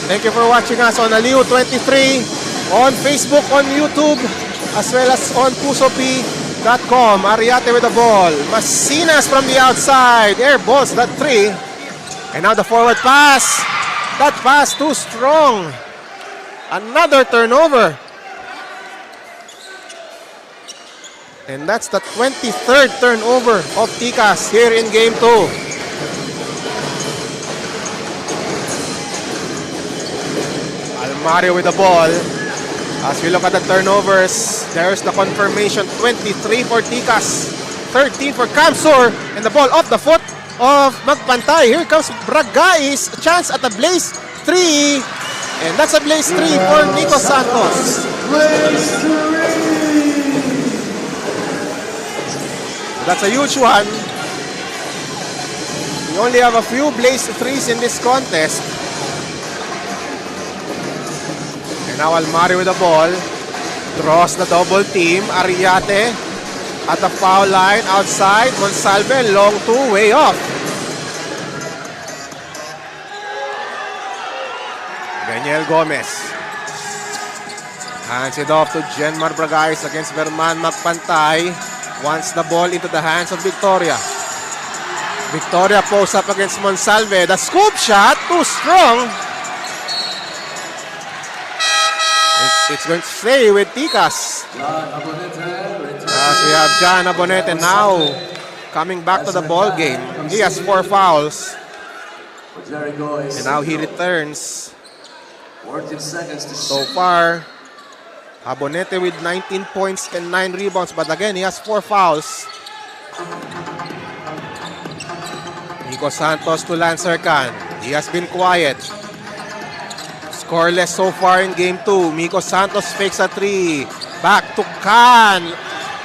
Thank you for watching us on Aliu23, on Facebook, on YouTube, as well as on pusopi.com. Arriate with the ball. Masinas from the outside. Air balls that three. And now the forward pass. That pass too strong. Another turnover. And that's the 23rd turnover of Tikas here in Game 2. Almario with the ball. As we look at the turnovers, there's the confirmation. 23 for Tikas, 13 for Kamsur, and the ball off the foot of Magpantay. Here comes Bragais, a chance at a Blaze 3. And that's a Blaze 3 for Nico Santos. That's a huge one. We only have a few Blaze 3s in this contest. And now Almario with the ball. Draws the double team. Arriate at the foul line outside. Monsalve, long two, way off. Daniel Gomez. Hands it off to Jenmar Bragais against Verman Magpantay. Wants the ball into the hands of Victoria. Victoria posts up against Monsalve. The scoop shot, too strong. It's going to stay with Tikas. As we have John Abonete now coming back to the ball game. He has 4 fouls. And now he returns. So far, Abonete with 19 points and 9 rebounds. But again, he has 4 fouls. Nico Santos to Lancer Khan. He has been quiet. Scoreless so far in Game 2. Nico Santos fakes a 3. Back to Khan.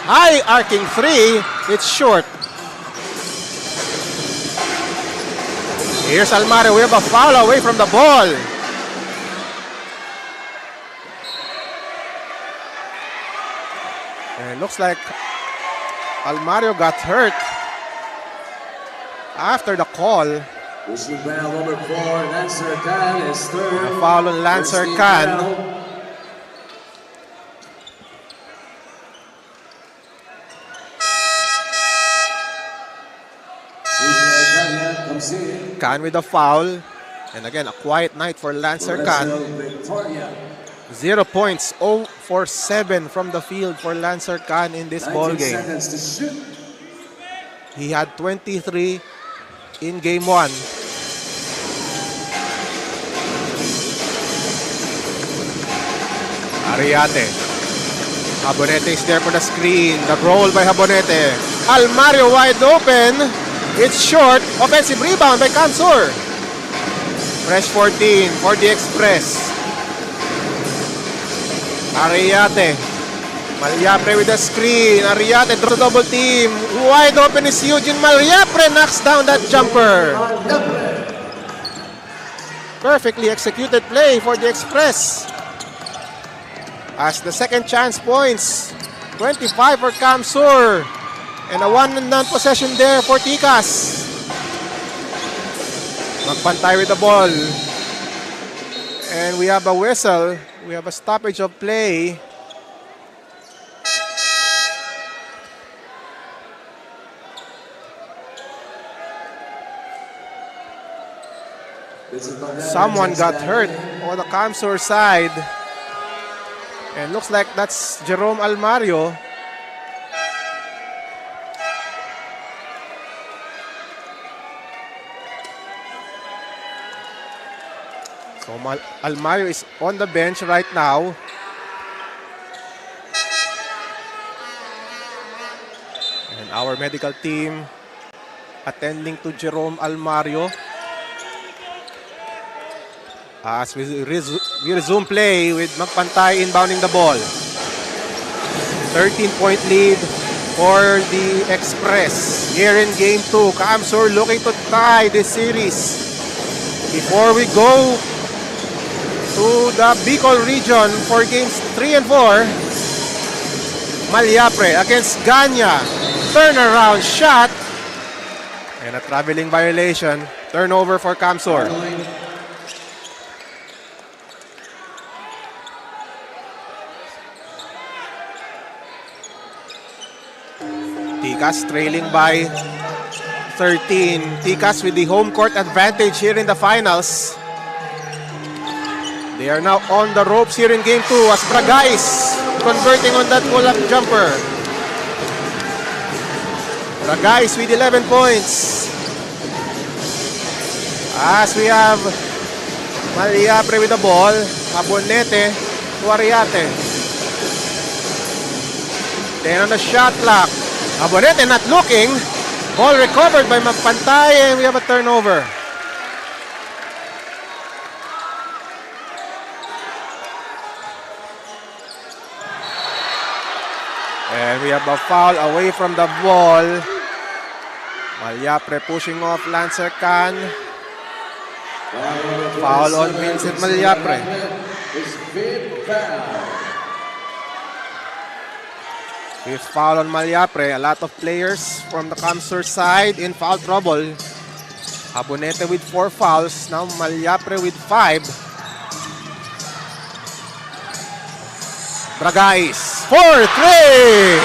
High arcing 3. It's short. Here's Almario. We have a foul away from the ball. And it looks like Almario got hurt after the call. Number 4, Lancer Khan is third. A foul on Lancer Khan. Khan with a foul. And again, a quiet night for Lancer Khan. 0 points, 0 for 7 from the field for Lancer Khan in this ball game. He had 23 in Game 1. Arriate. Abonete is there for the screen. The roll by Abonete. Almario wide open. It's short. Offensive rebound by Kamsur. Fresh 14 for the Express. Arriate. Malyapre with the screen. Arriate draws the double team. Wide open is Eugene. Malyapre knocks down that jumper. Perfectly executed play for the Express. As the second chance points. 25 for Kamsur. And a one-and-done possession there for Tikas. Magpantay with the ball. And we have a whistle. We have a stoppage of play. Someone got hurt on the Kamsur side. And looks like that's Jerome Almario. So Almario is on the bench right now. And our medical team attending to Jerome Almario. As we resume play with Magpantay inbounding the ball. 13-point lead for the Express here in Game 2. Kamsur looking to tie this series. Before we go to the Bicol region for Games 3 and 4, Malyapre against Ganya. Turnaround shot. And a traveling violation. Turnover for Kamsur. Ticas trailing by 13. Ticas with the home court advantage here in the finals. They are now on the ropes here in game 2 as Bragais converting on that pull-up jumper. Bragais with 11 points. As we have Maliapre with the ball. Abonete to Ariate. Then on the shot clock. Abonete not looking. Ball recovered by Magpantay and we have a turnover. And we have a foul away from the ball. Maliapre pushing off Lancer Can. Foul on Vincent Maliapre. Fifth foul on Maliapre. A lot of players from the Camsur side in foul trouble. Abonete with 4 fouls. Now Maliapre with 5. Bragais for 3.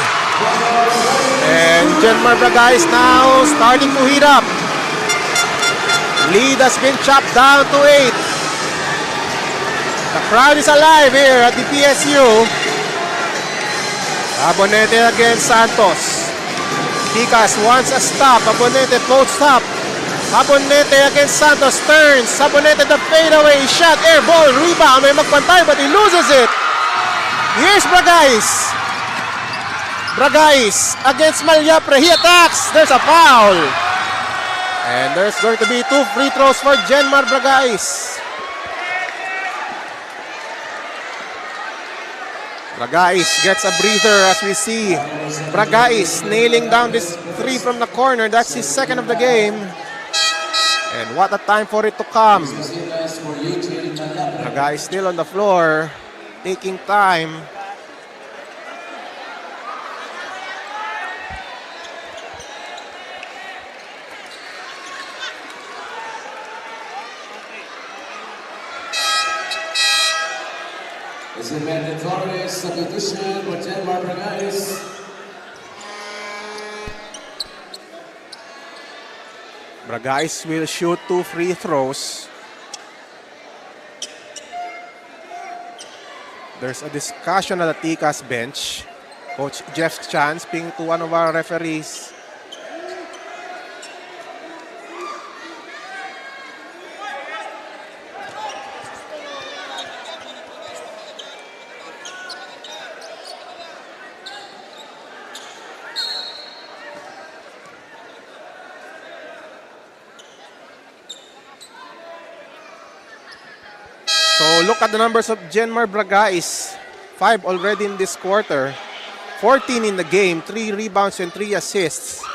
And Genmar Bragais now starting to heat up. Lead has been chopped down to 8. The crowd is alive here at the PSU. Abonete against Santos. Ticas wants a stop. Abonete post up. Abonete against Santos turns. Abonete the fadeaway shot. Air ball rebound. May Magpantay but he loses it. Here's Bragais. Bragais against Maliapre. He attacks. There's a foul. And there's going to be 2 free throws for Genmar Bragais. Bragais gets a breather as we see Bragais nailing down this 3 from the corner. That's his second of the game. And what a time for it to come. Bragais still on the floor, taking time. It's a mandatory substitution for Genmar Bragais. Bragais will shoot 2 free throws. There's a discussion at the Ticas bench. Coach Jeff Chan speaking to one of our referees. So look at the numbers of Genmar Bragais. 5 already in this quarter. 14 in the game. 3 rebounds and 3 assists.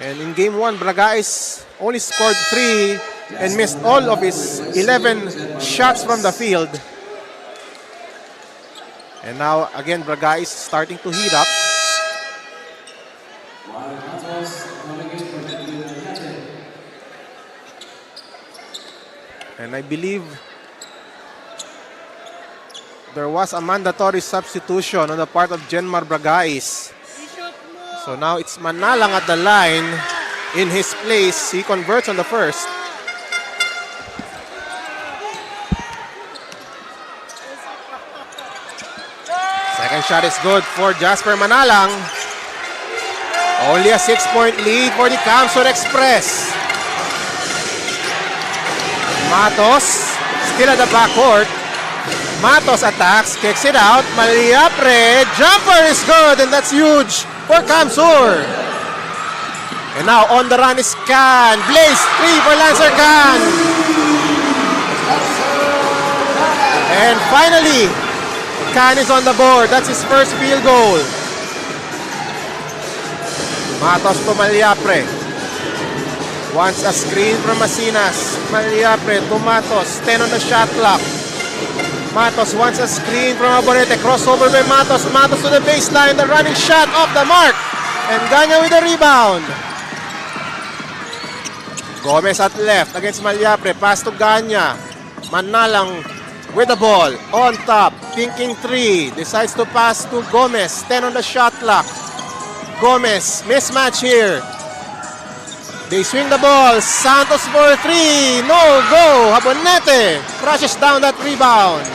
And in game 1, Bragais only scored 3 and missed all of his 11 shots from the field. And now again Bragais starting to heat up. And I believe there was a mandatory substitution on the part of Genmar Bragais. So now it's Manalang at the line in his place. He converts on the first. Second shot is good for Jasper Manalang. Only a 6-point lead for the Camsur Express. Matos still at the backcourt. Matos attacks, kicks it out. Maliapre, jumper is good, and that's huge for Camsur. And now on the run is Can. Blaze 3 for Lancer Can. And finally, Can is on the board. That's his first field goal. Matos to Maliapre. Wants a screen from Masinas. Maliapre to Matos. 10 on the shot clock. Matos wants a screen from Abonete. Crossover by Matos. Matos to the baseline. The running shot off the mark. And Ganya with the rebound. Gomez at left against Maliapre. Pass to Ganya. Manalang with the ball. On top. Thinking 3. Decides to pass to Gomez. 10 on the shot clock. Gomez. Mismatch here. They swing the ball. Santos for 3. No go. Habonete crushes down that rebound.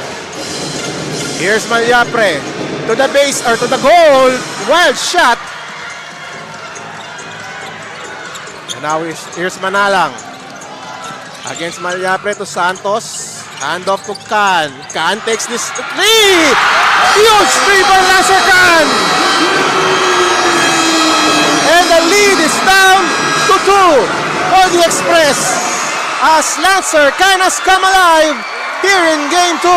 Here's Malyapre. To the base or to the goal. Wild shot. And now here's Manalang. Against Malyapre to Santos. Hand off to Can. Can takes this 3. Huge 3 by Lancer Can. And the lead is down to 2 for the Express. As Lancer Can has come alive here in Game 2.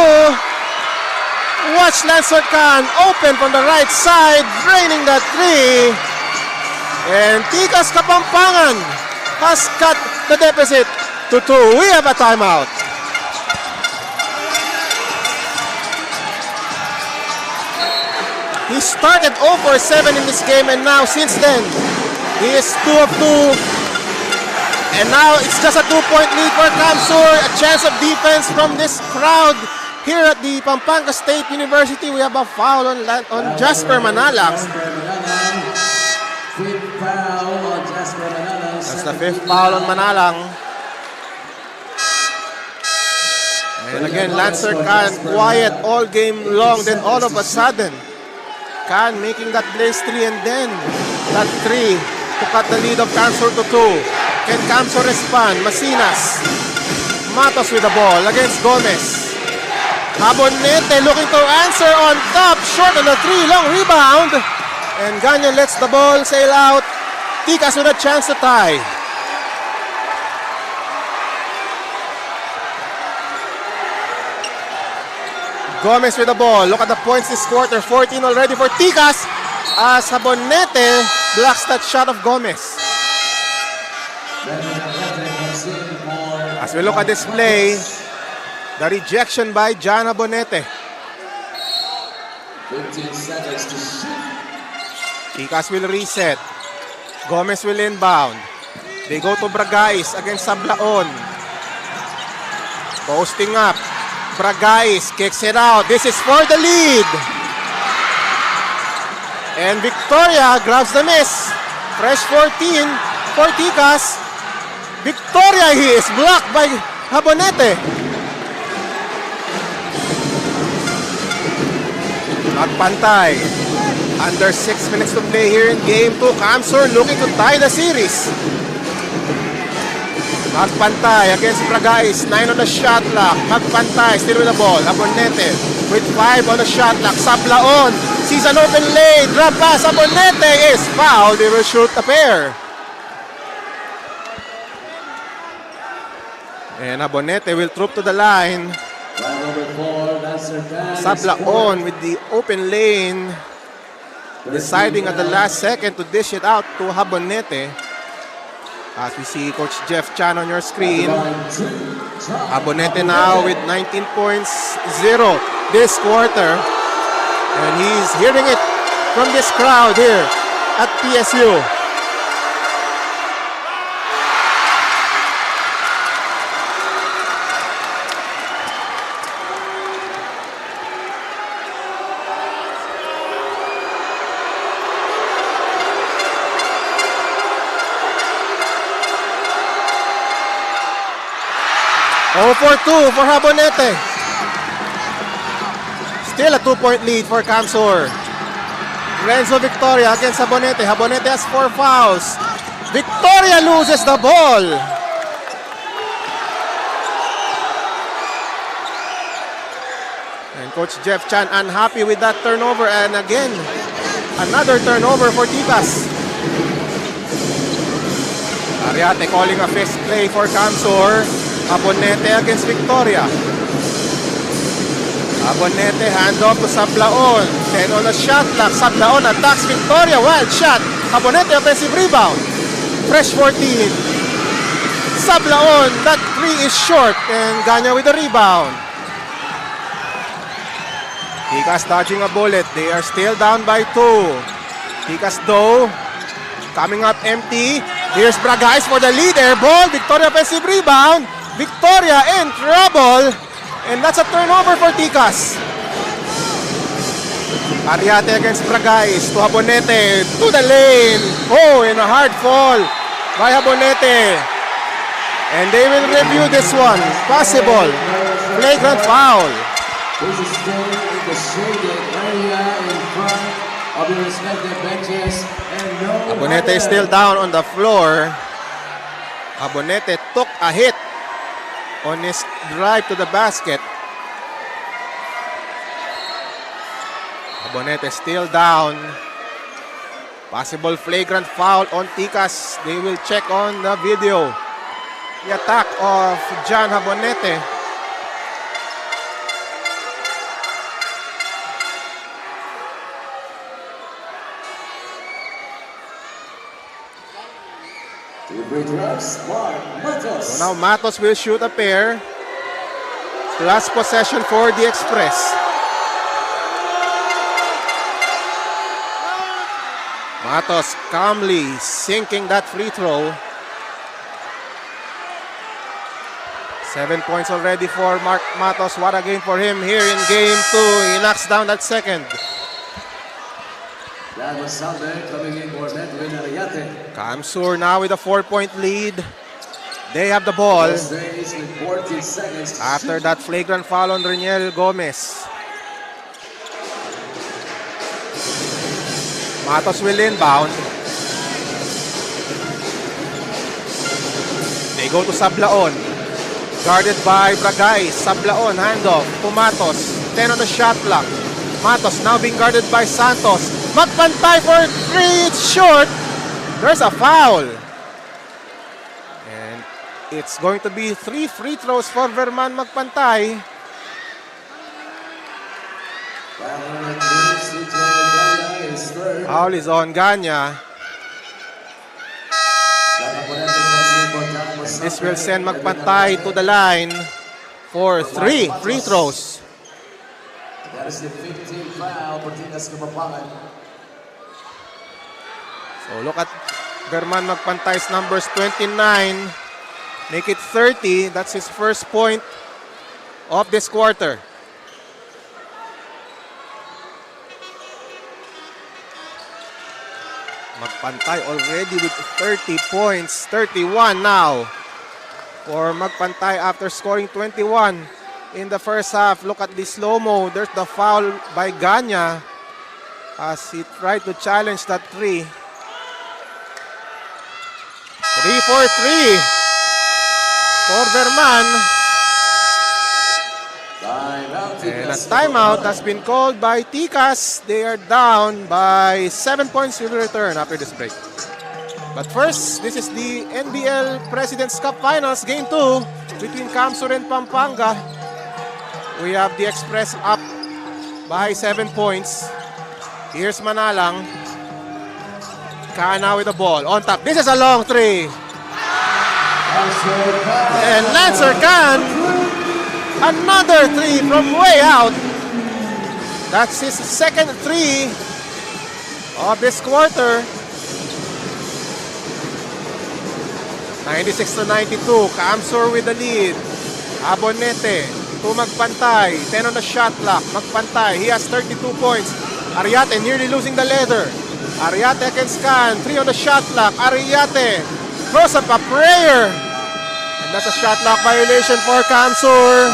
Watch Lancer Can open from the right side, draining that 3. And Tikas Kapampangan has cut the deficit to 2. We have a timeout. He started 0 for 7 in this game, and now since then, he is 2 of 2. And now it's just a 2-point lead for Camsur. A chance of defense from this crowd here at the Pampanga State University. We have a foul on Jasper Manalang. Fifth foul on Jasper Manalang. That's the 5th foul on Manalang. And again, Lancer Can quiet all game long. Then all of a sudden, Can making that blaze 3, and then that 3 to cut the lead of Camsur to 2. Can Camsur respond? Masinas. Matos with the ball against Gomez. Habonete looking to answer on top. Short on the 3. Long rebound. And Ganya lets the ball sail out. Tikas with a chance to tie. Gomez with the ball. Look at the points this quarter. 14 already for Tikas. As Habonete blocks that shot of Gomez. As we look at this play, the rejection by John Habonete. 15 seconds to shoot. Tikas will reset. Gomez will inbound. They go to Bragais against Sablaon. Posting up. Bragais kicks it out. This is for the lead. And Victoria grabs the miss. Fresh 14 for Tikas. Victoria, he is blocked by Habonete. Nagpantay. Under 6 minutes to play here in Game 2. Camsur looking to tie the series. Magpantay against Bragais. 9 on the shot clock. Magpantay still with the ball. Habonete with 5 on the shot clock. Sablaon sees an open lane. Drop pass. Habonete is fouled. They will shoot a pair. And Habonete will troop to the line. Number 4, Lancer Can. Sablaon with the open lane. Deciding at the last second to dish it out to Habonete. As we see Coach Jeff Chan on your screen. Habonete now with 19 points, 0 this quarter. And he's hearing it from this crowd here at PSU. For 2 for Habonete. Still a 2-point lead for Camsur. Renzo Victoria against Habonete. Habonete has 4 fouls. Victoria loses the ball. And Coach Jeff Chan unhappy with that turnover. And again, another turnover for Tikas. Ariate calling a fist play for Camsur. Habonete against Victoria. Habonete handoff to Sablaon. 10 on the shot clock. Sablaon attacks Victoria. Wild shot. Habonete offensive rebound. Fresh 14. Sablaon. That 3 is short. And Ganya with the rebound. Tikas dodging a bullet. They are still down by 2. Tikas though coming up empty. Here's Bragais for the lead. Air ball. Victoria offensive rebound. Victoria in trouble, and that's a turnover for Tikas. Ariate against Bragais to Habonete, to the lane. Oh, in a hard fall by Habonete. And they will review this one. Possible. Flagrant foul. This is staying in the shaded area in front of your respective benches. And no Habonete is still down on the floor. Habonete took a hit on his drive to the basket. Habonete still down. Possible flagrant foul on Tikas. They will check on the video. The attack of John Habonete. So now Matos will shoot a pair. Plus possession for the Express. Matos calmly sinking that free throw. 7 points already for Mark Matos. What a game for him here in game 2. He knocks down that second. That was Sander coming in for Medwin Ariate. Kamsur now with a 4-point lead. They have the ball. Stays with 40 seconds to After shoot. that flagrant foul on Reniel Gomez. Matos will inbound. They go to Sablaon. Guarded by Bragais. Sablaon, handoff to Matos. 10 on the shot clock. Matos now being guarded by Santos. Magpantay for 3. It's short. There's a foul. And it's going to be 3 free throws for Verman Magpantay. Foul is on Ganya. And this will send Magpantay to the line for 3 free throws. That is the 15th foul for Tikas Kapampangan. So look at Verman Magpantay's numbers, 29. Make it 30. That's his first point of this quarter. Magpantay already with 30 points. 31 now for Magpantay after scoring 21 in the first half. Look at the slow-mo. There's the foul by Ganya as he tried to challenge that 3. 3 for 3 for Verman. And a timeout has been called by Tikas. They are down by 7 points. We will return after this break. But first, this is the NBL President's Cup Finals, Game 2 between Kamsur and Pampanga. We have the Express up by 7 points. Here's Manalang. Kana with the ball. On top. This is a long 3. And Lancer Khan. Another 3 from way out. That's his second 3 of this quarter. 96-92. Kamsur with the lead. Habonete to Magpantay. 10 on the shot clock. Magpantay. He has 32 points. Ariate nearly losing the leather. Ariate against Khan. 3 on the shot clock. Ariate throws up a prayer. And that's a shot clock violation for Kamsur.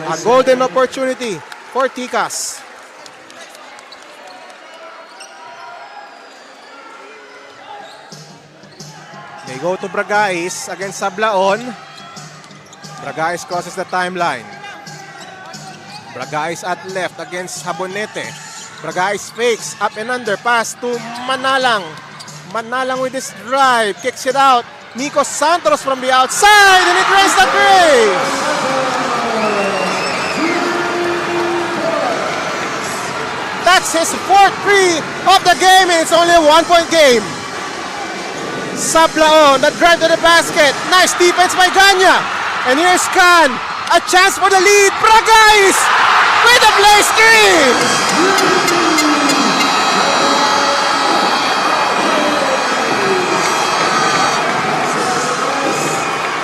A golden opportunity for Tikas. They go to Bragais against Sablaon. Bragais crosses the timeline. Bragais at left against Habonete. Bragais fakes up and under pass to Manalang. Manalang with his drive, kicks it out. Nico Santos from the outside, and it rains the 3. That's his 4th 3 of the game, and it's only a 1-point game. Sablaon, that drive to the basket. Nice defense by Ganya. And here's Khan. A chance for the lead. Bragais with a play screen.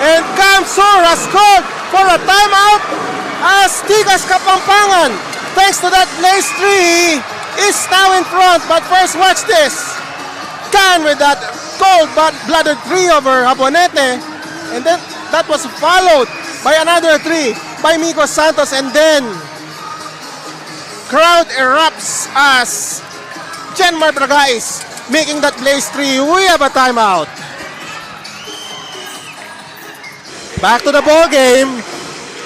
And Kamsur has called for a timeout as Tikas Kapampangan thanks to that Blaze 3, is now in front. But first, watch this. Gan with that cold-blooded 3 over Jabonete. And then that was followed by another 3 by Miko Santos. And then crowd erupts as Jenmar Bragais making that Blaze 3. We have a timeout. Back to the ball game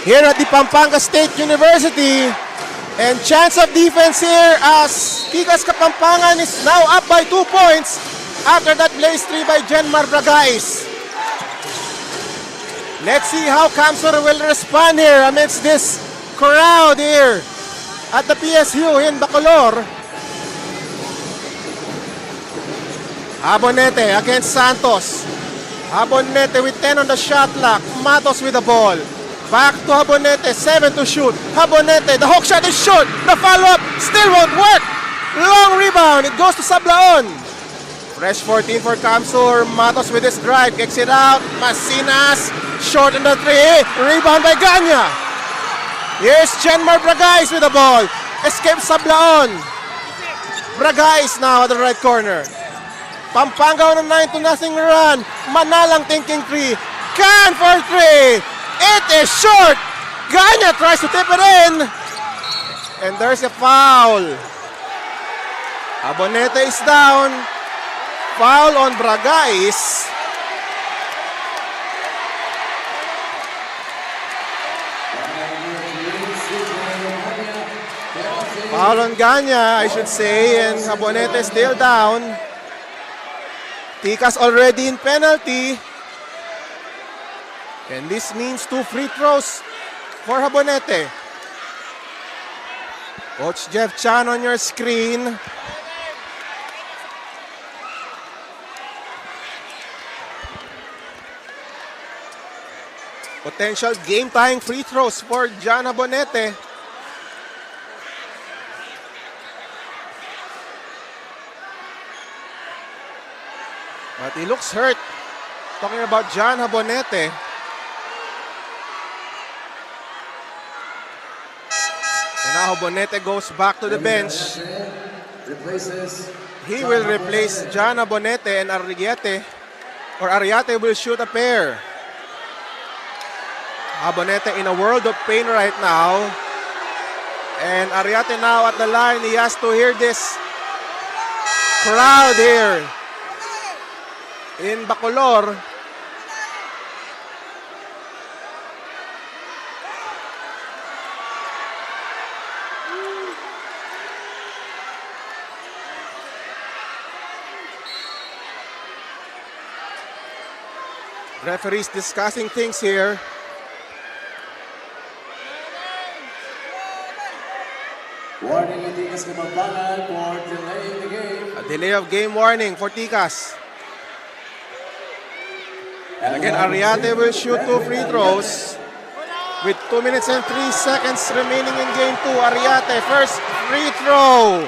here at the Pampanga State University. And chance of defense here as Tikas Kapampangan is now up by 2 points after that Blaze 3 by Jenmar Bragais. Let's see how Kamsur will respond here amidst this crowd here at the PSU in Bacolor. Jabonete against Santos. Jabonete with 10 on the shot clock. Matos with the ball. Back to Jabonete, 7 to shoot. Jabonete, the hook shot is short. The follow-up still won't work. Long rebound, it goes to Sablaon. Fresh 14 for Kamsur. Matos with his drive, kicks it out. Masinas, short on the 3. Rebound by Ganya. Here's Jenmar Bragais with the ball. Escape Sablaon. Bragais now at the right corner. Pampanga on a 9-0 run. Manalang thinking 3. Can for 3. It is short. Ganya tries to tip it in. And there's a foul. Jabonete is down. Foul on Bragais. Foul on Ganya, I should say. And Jabonete still down. Tikas already in penalty. And this means 2 free throws for Jabonete. Coach Jeff Chan on your screen. Potential game-tying free throws for John Jabonete. But he looks hurt. Talking about John Jabonete. And now Jabonete goes back to the bench. He will replace John Jabonete and Arriete. Or Arriete will shoot a pair. Jabonete in a world of pain right now. And Arriete now at the line. He has to hear this crowd here in Bacolor. Referees discussing things here. Warning in Tikas Kapampangan for delaying the game. A delay of game warning for Tikas. And again, Arriate will shoot 2 free throws with 2 minutes and 3 seconds remaining in game 2. Arriate, first free throw.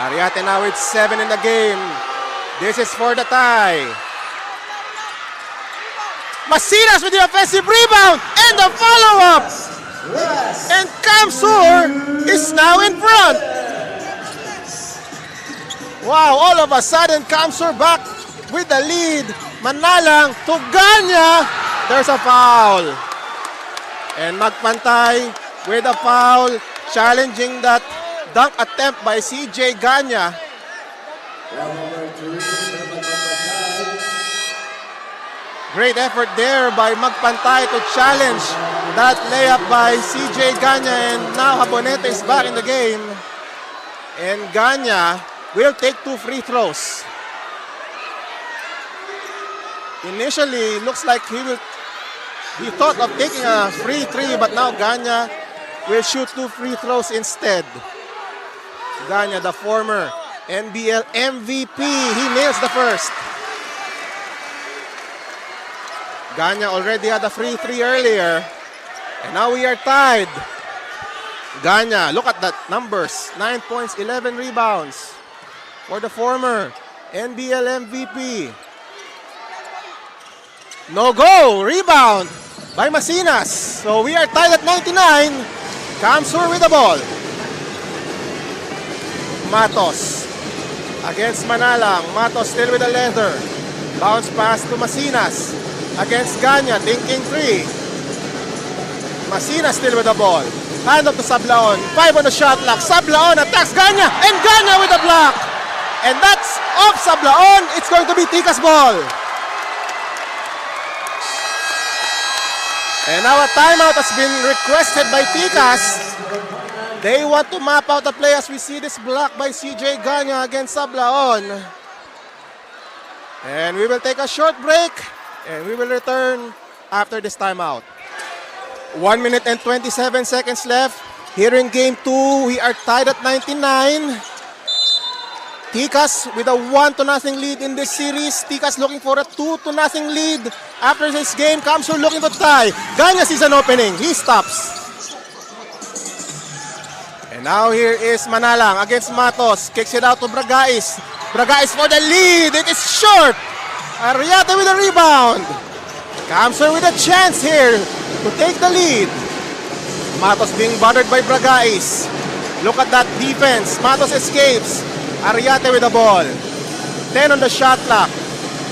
Arriate now with 7 in the game. This is for the tie. Masinas with the offensive rebound and the follow-up. And Kamsur is now in front. Wow, all of a sudden, Kamsur back with the lead. Manalang to Ganya. There's a foul. And Magpantay with a foul, challenging that dunk attempt by CJ Ganya. Great effort there by Magpantay to challenge that layup by CJ Ganya. And now Jabonete is back in the game. And Ganya will take 2 free throws. Initially, looks like he thought of taking a free 3, but now Ganya will shoot 2 free throws instead. Ganya, the former NBL MVP, he nails the first. Ganya already had a free 3 earlier, and now we are tied. Ganya, look at that numbers, 9 points, 11 rebounds for the former NBL MVP. No go. Rebound by Masinas. So we are tied at 99. Kamsur with the ball. Matos against Manalang. Matos still with the leather. Bounce pass to Masinas against Ganya. Thinking 3. Masinas still with the ball. Hand up to Sablaon. 5 on the shot clock. Sablaon attacks Ganya. And Ganya with the block. And that's off Sablaon. It's going to be Tika's ball. And now a timeout has been requested by Tikas. They want to map out the play as we see this block by CJ Ganya against Sablaon. And we will take a short break. And we will return after this timeout. 1 minute and 27 seconds left. Here in game 2, we are tied at 99. Tikas with a 1-0 lead in this series. Tikas looking for a 2-0 lead. After this game, Kamsur looking to tie. Ganya sees an opening. He stops. And now here is Manalang against Matos. Kicks it out to Bragais. Bragais for the lead. It is short. Arriate with a rebound. Kamsur with a chance here to take the lead. Matos being bothered by Bragais. Look at that defense. Matos escapes. Arriate with the ball. 10 on the shot clock.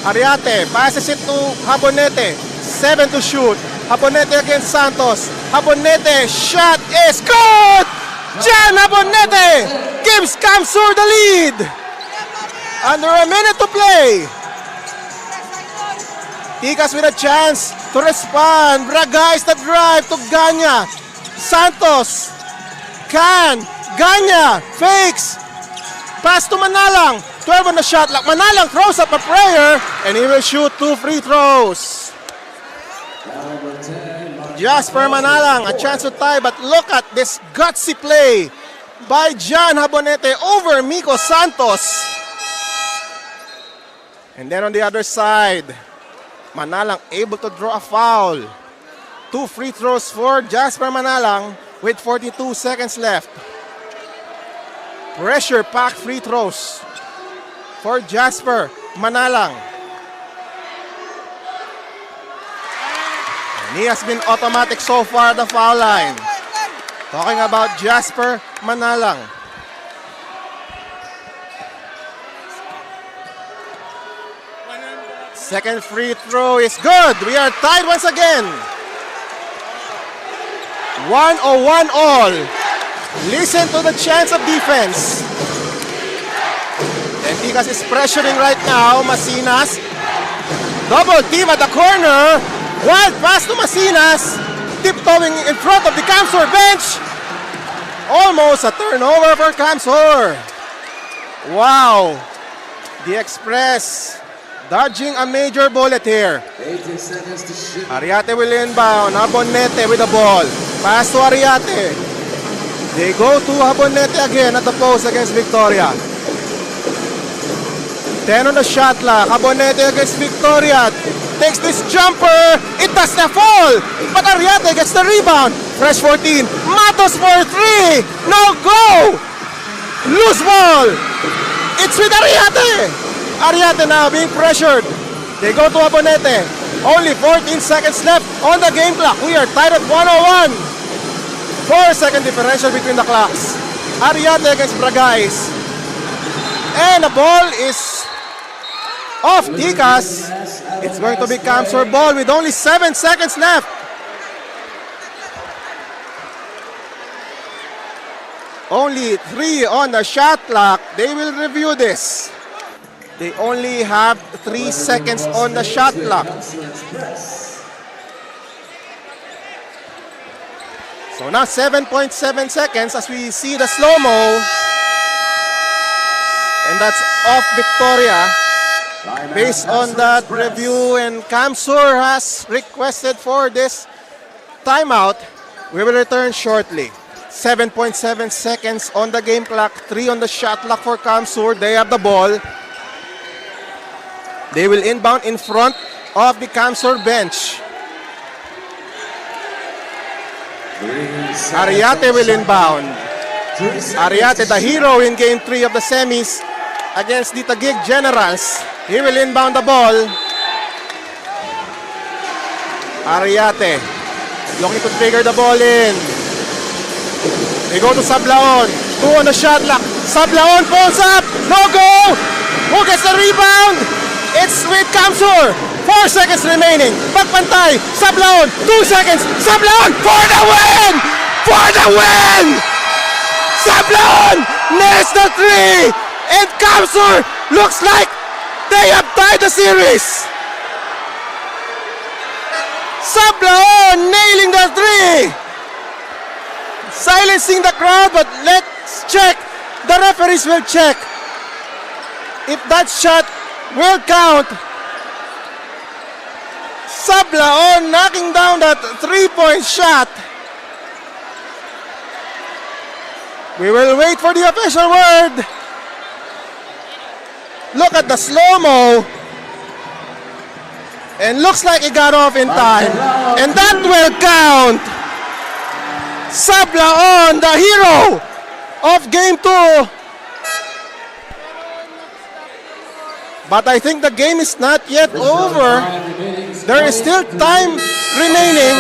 Arriate passes it to Habonete. 7 to shoot. Habonete against Santos. Habonete shot is good! Jan Habonete gives Kamsur the lead. Under a minute to play. Tikas with a chance to respond. Bragais the drive to Ganya. Santos can. Ganya fakes. Pass to Manalang. 12 on the shot clock. Manalang throws up a prayer and he will shoot 2 free throws. Jasper Manalang, a chance to tie, but look at this gutsy play by Jan Habonete over Miko Santos. And then on the other side, Manalang able to draw a foul. 2 free throws for Jasper Manalang with 42 seconds left. Pressure-packed free throws for Jasper Manalang. And he has been automatic so far at the foul line. Talking about Jasper Manalang. Second free throw is good. We are tied once again. 1-1 all. Listen to the chance of defense. And Tikas is pressuring right now. Masinas. Double team at the corner. Wild pass to Masinas. Tiptoeing in front of the Kamsur bench. Almost a turnover for Kamsur. Wow. The Express dodging a major bullet here. 18 seconds to shoot. Arriate will inbound. Habonete with the ball. Pass to Arriate. They go to Habonete again at the post against Victoria. 10 on the shot clock. Habonete against Victoria. Takes this jumper. It does not fall. But Arriate gets the rebound. Fresh 14. Matos for 3. No go. Loose ball. It's with Arriate. Arriate now being pressured. They go to Habonete. Only 14 seconds left on the game clock. We are tied at 101. 4-second differential between the clocks. Arriate against Bragais. And the ball is off Tikas. It's going to be Kamsur ball with only 7 seconds left. Only 3 on the shot clock. They will review this. They only have 3 seconds on the shot clock. So now 7.7 seconds as we see the slow-mo. And that's off Victoria. Based on that review, and Kamsur has requested for this timeout. We will return shortly. 7.7 seconds on the game clock. 3 on the shot clock for Kamsur. They have the ball. They will inbound in front of the Kamsur bench. Arriate will inbound. Arriate, the hero in game 3 of the semis against the Taguig Generals. He will inbound the ball. Ariate looking to trigger the ball in. They go to Sablaon. 2 on the shot clock. Sablaon pulls up. No go. Who gets the rebound? It's with Kamsur. 4 seconds remaining. Pagpantay. Sablaon. 2 seconds. Sablaon for the win! For the win! Sablaon nails the 3. And Kamsur looks like they have tied the series. Sablaon nailing the 3. Silencing the crowd, but let's check. The referees will check if that shot will count. Sablaon knocking down that 3-point shot. We will wait for the official word. Look at the slow-mo. And looks like he got off in time. And that will count. Sablaon, the hero of game 2. But I think the game is not yet over. There is still time remaining.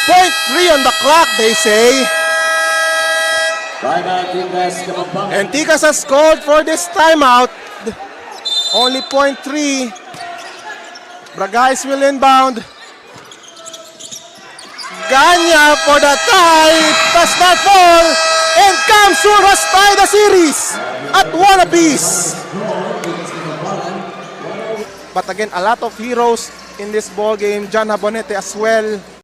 0.3 on the clock, they say. And Tikas has called for this timeout. Only 0.3. Bragais will inbound. Ganya for the tie. Does not fall. And Kamsur has tied the series at 1 apiece. But again, a lot of heroes in this ball game. John Abonete as well.